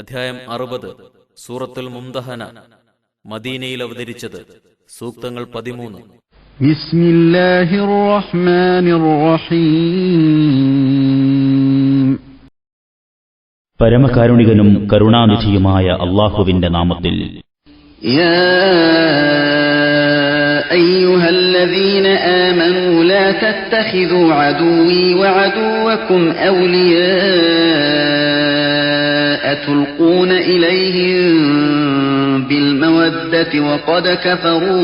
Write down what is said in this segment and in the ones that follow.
അധ്യായം 60 സൂറത്തുൽ മുംതഹന. മദീനയിൽ അവതരിച്ചത്. സൂക്തങ്ങൾ 13. ബിസ്മില്ലാഹിർ റഹ്മാനിർ റഹീം. പരമകാരുണികനും കരുണാനിധിയുമായ അല്ലാഹുവിന്റെ നാമത്തിൽ. യാ അയ്യുഹല്ലദീന ആമനൂ ലാ തത്തഖിദൂ അദുവ്വീ വഅദുവ്വകും ഔലിയാഅ തുൽഖൂന ഇലൈഹിം بالمودة وقد كفروا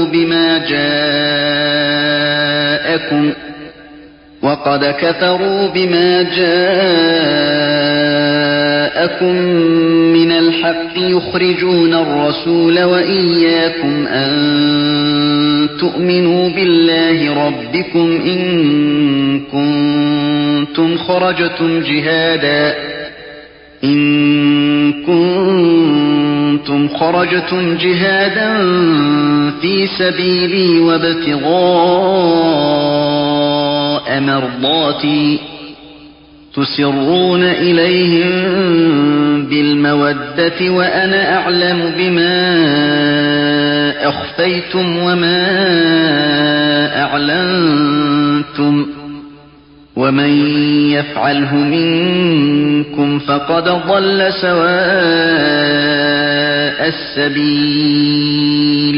بما جاءكم من الحق يخرجون الرسول وإياكم أن تؤمنوا بالله ربكم إن كنتم خرجتم جهادا في سبيلي وابتغاء مرضاتي تسرون إليهم بالمودة وأنا أعلم بما أخفيتم وما أعلنتم ومن يفعله منكم فقد ضل سواء السبيل.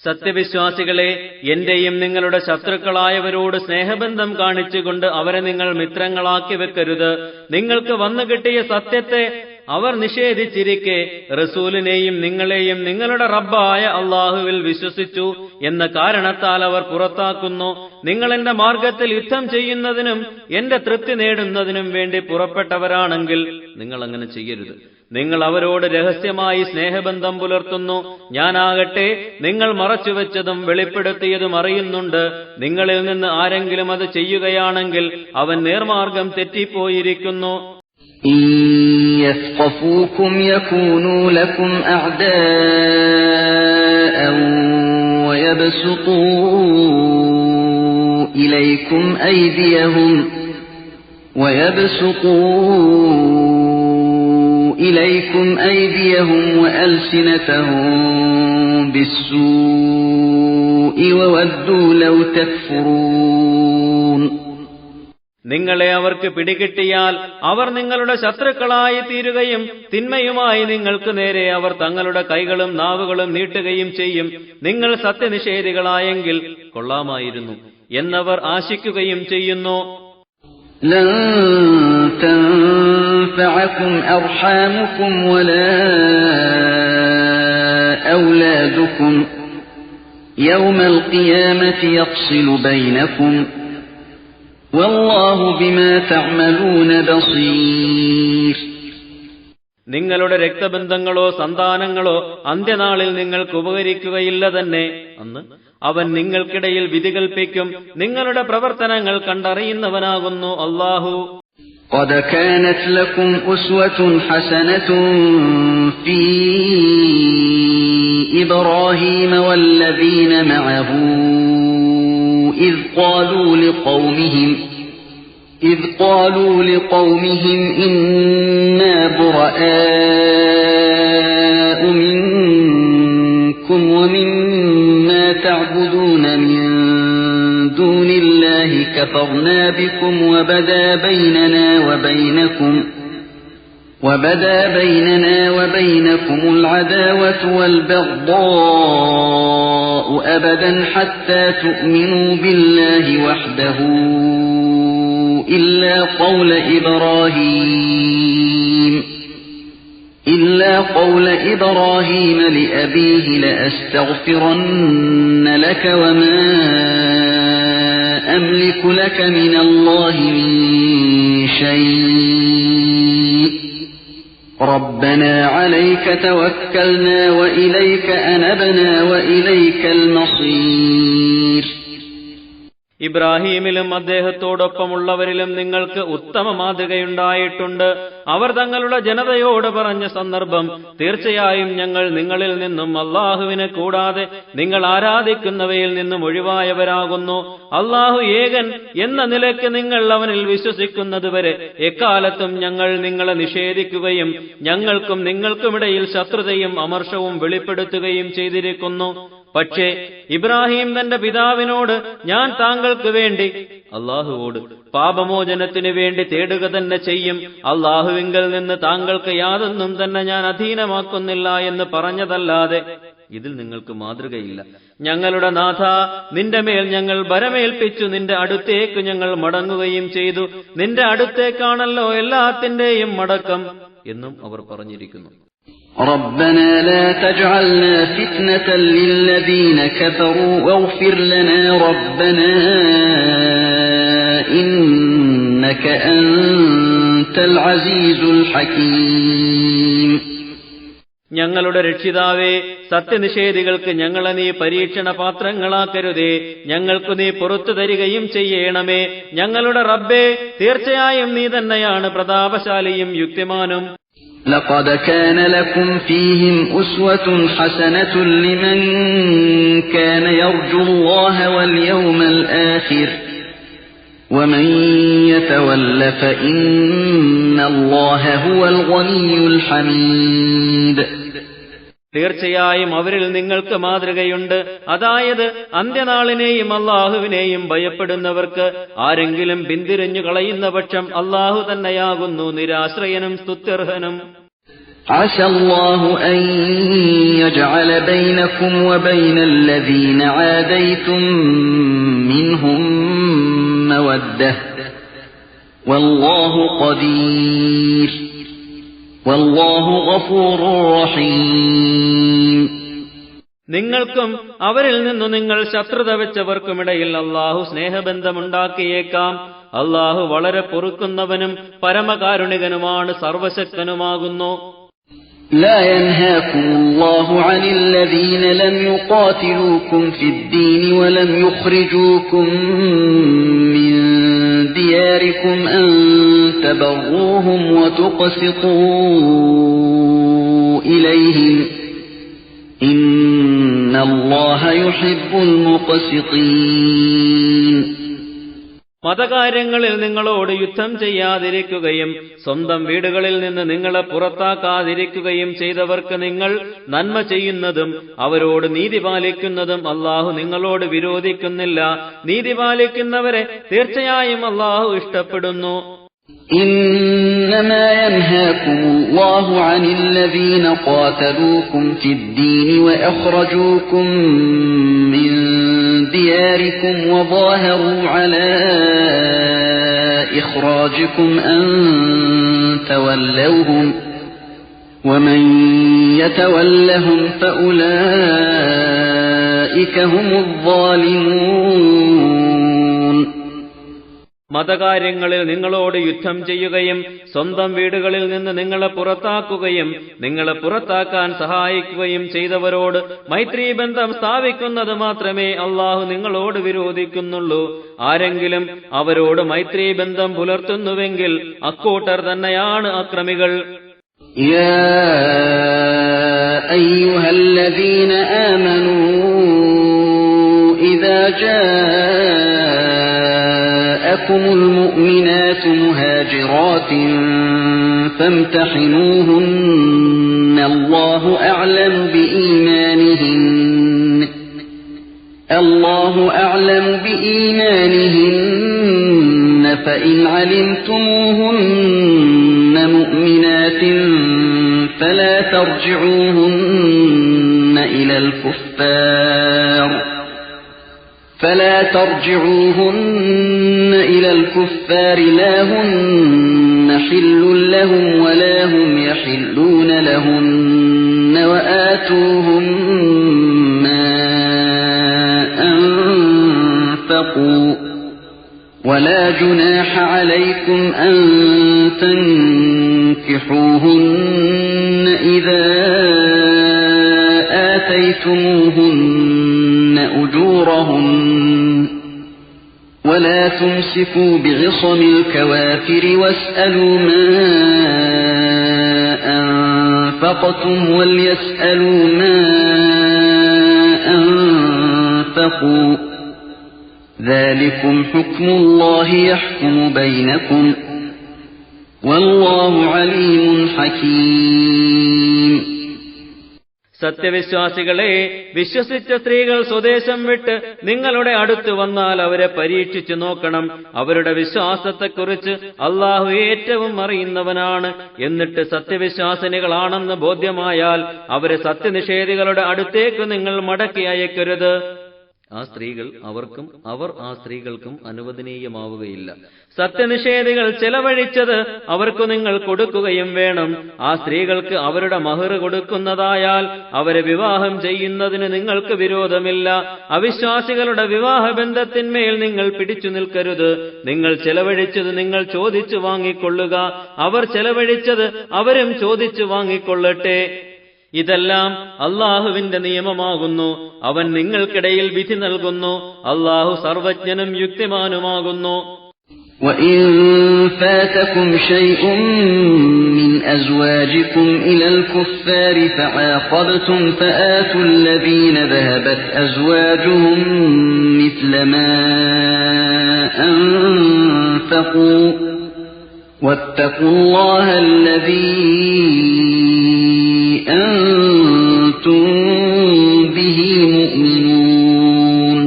സത്യവിശ്വാസികളെ, എന്റെയും നിങ്ങളുടെ ശത്രുക്കളായവരോട് സ്നേഹബന്ധം കാണിച്ചുകൊണ്ട് അവരെ നിങ്ങൾ മിത്രങ്ങളാക്കി വെക്കരുത്. നിങ്ങൾക്ക് വന്നുകിട്ടിയ സത്യത്തെ അവർ നിഷേധിച്ചിരിക്കെ റസൂലിനെയും നിങ്ങളെയും നിങ്ങളുടെ റബ്ബായ അള്ളാഹുവിൽ വിശ്വസിച്ചു എന്ന കാരണത്താൽ അവർ പുറത്താക്കുന്നു. നിങ്ങൾ എന്റെ മാർഗത്തിൽ യുദ്ധം ചെയ്യുന്നതിനും എന്റെ തൃപ്തി നേടുന്നതിനും വേണ്ടി പുറപ്പെട്ടവരാണെങ്കിൽ നിങ്ങൾ അങ്ങനെ ചെയ്യരുത്. നിങ്ങൾ അവരോട് രഹസ്യമായി സ്നേഹബന്ധം പുലർത്തുന്നു. ഞാനാകട്ടെ നിങ്ങൾ മറച്ചുവെച്ചതും വെളിപ്പെടുത്തിയതും അറിയുന്നുണ്ട്. നിങ്ങളിൽ നിന്ന് ആരെങ്കിലും അത് ചെയ്യുകയാണെങ്കിൽ അവൻ നേർമാർഗം തെറ്റിപ്പോയിരിക്കുന്നു. يثقفوكم يكونوا لكم أعداء ويبسطوا إليكم أيديهم وألسنتهم بالسوء وودوا لو تكفرون. നിങ്ങളെ അവർക്ക് പിടികിട്ടിയാൽ അവർ നിങ്ങളുടെ ശത്രുക്കളായി തീരുകയും തിന്മയുമായി നിങ്ങൾക്ക് നേരെ അവർ തങ്ങളുടെ കൈകളും നാവുകളും നീട്ടുകയും ചെയ്യും. നിങ്ങൾ സത്യനിഷേധികളായെങ്കിൽ കൊള്ളാമായിരുന്നു എന്നവർ ആശിക്കുകയും ചെയ്യുന്നു. ലൻ തൻഫഅകും അർഹാമുകും വലാ ഔലാദുകും യൗമൽ ഖിയാമത്തി യഫ്സിലു ബൈനകും വല്ലാഹു ബിമാ തഅമലൂന ബസീർ. നിങ്ങളുടെ രക്തബന്ധങ്ങളോ സന്താനങ്ങളോ അന്ത്യനാളിൽ നിങ്ങൾക്ക് ഉപകരിക്കുകയില്ല തന്നെ. അന്ന് അവൻ നിങ്ങൾക്കിടയിൽ വിധി കൽപ്പിക്കും. നിങ്ങളുടെ പ്രവർത്തനങ്ങൾ കണ്ടറിയുന്നവനാകുന്നു അല്ലാഹു. قد كانت لكم أسوة حسنة في إبراهيم والذين معه إذ قالوا لقومهم إنا براء منكم ومما تعبدون من دون الله كفرنا بكم وبدا بيننا وبينكم العداوة والبغضاء أبدا حتى تؤمنوا بالله وحده إلا قول إبراهيم لأبيه لأستغفرن لك وما أملك لك من الله من شيء ربنا عليك توكلنا وإليك أنبنا وإليك المصير. ഇബ്രാഹീമിലും അദ്ദേഹത്തോടൊപ്പമുള്ളവരിലും നിങ്ങൾക്ക് ഉത്തമ മാതൃകയുണ്ടായിട്ടുണ്ട്. അവർ തങ്ങളുടെ ജനതയോട് പറഞ്ഞ സന്ദർഭം, തീർച്ചയായും ഞങ്ങൾ നിങ്ങളിൽ നിന്നും അള്ളാഹുവിനെ കൂടാതെ നിങ്ങൾ ആരാധിക്കുന്നവയിൽ നിന്നും ഒഴിവായവരാകുന്നു. അള്ളാഹു ഏകൻ എന്ന നിലയ്ക്ക് നിങ്ങൾ അവനിൽ വിശ്വസിക്കുന്നതുവരെ എക്കാലത്തും ഞങ്ങൾ നിങ്ങളെ നിഷേധിക്കുകയും ഞങ്ങൾക്കും നിങ്ങൾക്കുമിടയിൽ ശത്രുതയും അമർഷവും വെളിപ്പെടുത്തുകയും ചെയ്തിരിക്കുന്നു. പക്ഷേ ഇബ്രാഹിം തന്റെ പിതാവിനോട്, ഞാൻ താങ്കൾക്ക് വേണ്ടി അള്ളാഹുവോട് പാപമോചനത്തിനു വേണ്ടി തേടുക തന്നെ ചെയ്യും, അള്ളാഹുവിങ്കൽ നിന്ന് താങ്കൾക്ക് യാതൊന്നും തന്നെ ഞാൻ അധീനമാക്കുന്നില്ല എന്ന് പറഞ്ഞതല്ലാതെ ഇതിൽ നിങ്ങൾക്ക് മാതൃകയില്ല. ഞങ്ങളുടെ നാഥ, നിന്റെ മേൽ ഞങ്ങൾ ഭരമേൽപ്പിച്ചു, നിന്റെ അടുത്തേക്ക് ഞങ്ങൾ മടങ്ങുകയും ചെയ്തു. നിന്റെ അടുത്തേക്കാണല്ലോ എല്ലാത്തിന്റെയും മടക്കം എന്നും അവർ പറഞ്ഞിരിക്കുന്നു. ربنا لا تجعلنا فتنة للذين كفروا واغفر لنا ربنا إنك أنت العزيز الحكيم. ഞങ്ങളുടെ രക്ഷിതാവേ, സത്യനിഷേധികൾക്ക് ഞങ്ങളെ നീ പരീക്ഷണ പാത്രങ്ങളാക്കരുതേ, ഞങ്ങൾക്ക് നീ പുറത്തു തരികയും ചെയ്യണമേ. ഞങ്ങളുടെ റബ്ബേ, തീർച്ചയായും നീ തന്നെയാണ് പ്രതാപശാലിയും യുക്തിമാനും. لقد كان لكم فيهم أسوة حسنة لمن كان يرجو الله واليوم الآخر ومن يتول فإن الله هو الغني الحميد. തീർച്ചയായും അവരിൽ നിങ്ങൾക്ക് മാതൃകയുണ്ട്. അതായത് അന്ത്യനാളിനെയും അള്ളാഹുവിനെയും ഭയപ്പെടുന്നവർക്ക്. ആരെങ്കിലും പിന്തിരിഞ്ഞു കളയുന്ന പക്ഷം അള്ളാഹു തന്നെയാകുന്നു നിരാശ്രയനും സ്തുത്യർഹനും. عسى الله أن يجعل بينكم وبين الذين عاديتم منهم مودة والله قدير والله غفور رحيم. നിങ്ങൾക്കും അവരിൽ നിന്നു നിങ്ങൾ ശത്രുത വെച്ചവർക്കുമിടയിൽ അള്ളാഹു സ്നേഹബന്ധമുണ്ടാക്കിയേക്കാം. അള്ളാഹു വളരെ പൊറുക്കുന്നവനും പരമകാരുണികനുമാണ്, സർവശക്തനുമാകുന്നു. لا ينهاكم الله عن الذين لم يقاتلوكم في الدين ولم يخرجوكم من دياركم أن تبروهم وتقسطوا إليهم إن الله يحب المقسطين. മതകാര്യങ്ങളിൽ നിങ്ങളോട് യുദ്ധം ചെയ്യാതിരിക്കുകയും സ്വന്തം വീടുകളിൽ നിന്ന് നിങ്ങളെ പുറത്താക്കാതിരിക്കുകയും ചെയ്തവർക്ക് നിങ്ങൾ നന്മ ചെയ്യുന്നതും അവരോട് നീതി പാലിക്കുന്നതും അള്ളാഹു നിങ്ങളോട് വിരോധിക്കുന്നില്ല. നീതി പാലിക്കുന്നവരെ തീർച്ചയായും അള്ളാഹു ഇഷ്ടപ്പെടുന്നു. إنما ينهاكم الله عن الذين قاتلوكم في الدين وأخرجوكم من دياركم وظاهروا على إخراجكم أن تولوهم ومن يتولهم فأولئك هم الظالمون. മതകാര്യങ്ങളിൽ നിങ്ങളോട് യുദ്ധം ചെയ്യുകയും സ്വന്തം വീടുകളിൽ നിന്ന് നിങ്ങളെ പുറത്താക്കുകയും നിങ്ങളെ പുറത്താക്കാൻ സഹായിക്കുകയും ചെയ്തവരോട് മൈത്രീബന്ധം സ്ഥാപിക്കുന്നത് മാത്രമേ അള്ളാഹു നിങ്ങളോട് വിരോധിക്കുന്നുള്ളൂ. ആരെങ്കിലും അവരോട് മൈത്രീബന്ധം പുലർത്തുന്നുവെങ്കിൽ അക്കൂട്ടർ തന്നെയാണ് അക്രമികൾ. يا أيها الذين آمنوا إذا جاءكم المؤمنات مهاجرات فامتحنوهن الله أعلم بإيمانهن فإن علمتموهن مؤمنات فلا ترجعوهن إلى الكفار لا هن حل لهم ولا هم يحلون لهن وآتوهم ما أنفقوا ولا جناح عليكم أن تنكحوهن إذا آتيتموهن أجورهن ولا تمسكوا بعصم الكوافر واسألوا ما أنفقتم وليسألوا ما أنفقوا ذلكم حكم الله يحكم بينكم والله عليم حكيم. സത്യവിശ്വാസികളെ, വിശ്വസിച്ച സ്ത്രീകൾ സ്വദേശം വിട്ട് നിങ്ങളുടെ അടുത്ത് വന്നാൽ അവരെ പരീക്ഷിച്ചു നോക്കണം. അവരുടെ വിശ്വാസത്തെക്കുറിച്ച് അള്ളാഹു ഏറ്റവും അറിയുന്നവനാണ്. എന്നിട്ട് സത്യവിശ്വാസിനികളാണെന്ന് ബോധ്യമായാൽ അവരെ സത്യനിഷേധികളുടെ അടുത്തേക്ക് നിങ്ങൾ മടക്കി അയക്കരുത്. ആ സ്ത്രീകൾ അവർക്കും അവർ ആ സ്ത്രീകൾക്കും അനുവദനീയമാവുകയില്ല. സത്യനിഷേധികൾ ചെലവഴിച്ചത് അവർക്ക് നിങ്ങൾ കൊടുക്കുകയും വേണം. ആ സ്ത്രീകൾക്ക് അവരുടെ മഹർ കൊടുക്കുന്നതായാൽ അവരെ വിവാഹം ചെയ്യുന്നതിന് നിങ്ങൾക്ക് വിരോധമില്ല. അവിശ്വാസികളുടെ വിവാഹബന്ധത്തിന്മേൽ നിങ്ങൾ പിടിച്ചു നിൽക്കരുത്. നിങ്ങൾ ചെലവഴിച്ചത് നിങ്ങൾ ചോദിച്ചു വാങ്ങിക്കൊള്ളുക. അവർ ചെലവഴിച്ചത് അവരും ചോദിച്ചു വാങ്ങിക്കൊള്ളട്ടെ. ഇതെല്ലാം അള്ളാഹുവിന്റെ നിയമമാകുന്നു. അവൻ നിങ്ങൾക്കിടയിൽ വിധി നൽകുന്നു. അള്ളാഹു സർവജ്ഞനും യുക്തിമാനുമാകുന്നു. وَإِن فَاتَكُمْ شَيْءٌ مِّنْ أَزْوَاجِكُمْ إِلَى الْكُفَّارِ فَعَاقَبْتُمْ فَآتُوا الَّذِينَ ذَهَبَتْ أَزْوَاجُهُم مِّثْلَ مَا أَنفَقُوا وَاتَّقُوا اللَّهَ الَّذِي أَنتُم بِهِ مُؤْمِنُونَ.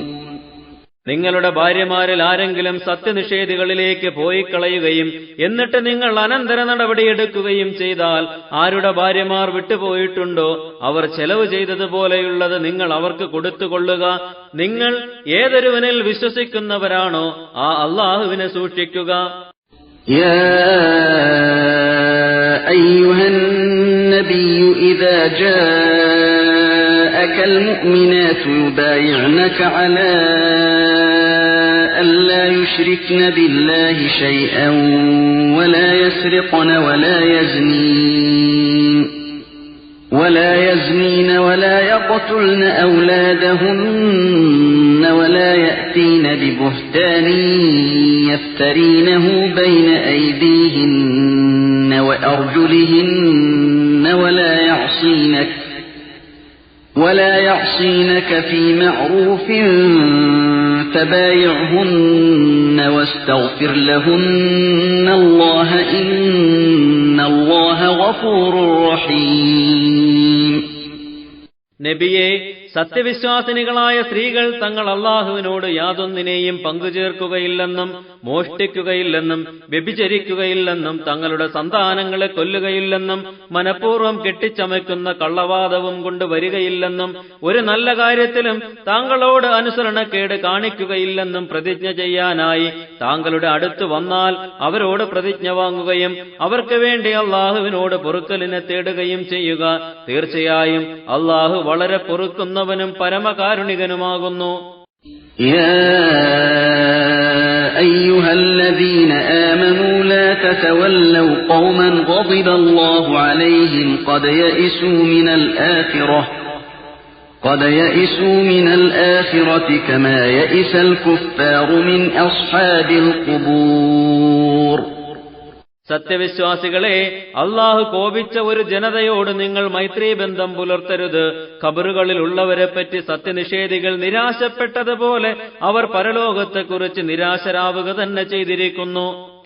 നിങ്ങളുടെ ഭാര്യമാരിൽ ആരെങ്കിലും സത്യനിഷേധികളിലേക്ക് പോയി കളയുകയും എന്നിട്ട് നിങ്ങൾ അനന്തര നടപടിയെടുക്കുകയും ചെയ്താൽ, ആരുടെ ഭാര്യമാർ വിട്ടുപോയിട്ടുണ്ടോ അവർ ചെലവ് ചെയ്തതുപോലെയുള്ളത് നിങ്ങൾ അവർക്ക് കൊടുത്തുകൊള്ളുക. നിങ്ങൾ ഏതൊരുവനിൽ വിശ്വസിക്കുന്നവരാണോ ആ അള്ളാഹുവിനെ സൂക്ഷിക്കുക. يا أيها النبي إذا جاءك المؤمنات يبايعنك على ألا يشركن بالله شيئا ولا يسرقن ولا يزنين ولا يقتلن أولادهن ولا يأتين ببهتان يفترينه بين أيديهن وأرجلهن ولا يعصينك في معروف فبايعهن واستغفر لهن الله إن الله غفور رحيم. നബിയെ, സത്യവിശ്വാസിനികളായ സ്ത്രീകൾ തങ്ങൾ അള്ളാഹുവിനോട് യാതൊന്നിനെയും പങ്കുചേർക്കുകയില്ലെന്നും മോഷ്ടിക്കുകയില്ലെന്നും വ്യഭിചരിക്കുകയില്ലെന്നും തങ്ങളുടെ സന്താനങ്ങളെ കൊല്ലുകയില്ലെന്നും മനഃപൂർവ്വം കെട്ടിച്ചമയ്ക്കുന്ന കള്ളവാദവും കൊണ്ട് വരികയില്ലെന്നും ഒരു നല്ല കാര്യത്തിലും താങ്കളോട് അനുസരണക്കേട് കാണിക്കുകയില്ലെന്നും പ്രതിജ്ഞ ചെയ്യാനായി താങ്കളുടെ അടുത്ത് വന്നാൽ അവരോട് പ്രതിജ്ഞ വാങ്ങുകയും അവർക്ക് വേണ്ടി അള്ളാഹുവിനോട് പൊറുക്കലിനെ തേടുകയും ചെയ്യുക. തീർച്ചയായും അള്ളാഹു വളരെ പൊറുക്കുന്നവനും പരമകാരുണികനുമാകുന്നു. يا أيها الذين آمنوا لا تتولوا قوما غضب الله عليهم قد يئسوا من الآخرة كما يئس الكفار من أصحاب القبور. സത്യവിശ്വാസികളെ, അള്ളാഹു കോപിച്ച ഒരു ജനതയോട് നിങ്ങൾ മൈത്രീബന്ധം പുലർത്തരുത്. ഖബറുകളിൽ ഉള്ളവരെപ്പറ്റി സത്യനിഷേധികൾ നിരാശപ്പെട്ടതുപോലെ അവർ പരലോകത്തെക്കുറിച്ച് നിരാശരാവുക തന്നെ ചെയ്തിരിക്കുന്നു.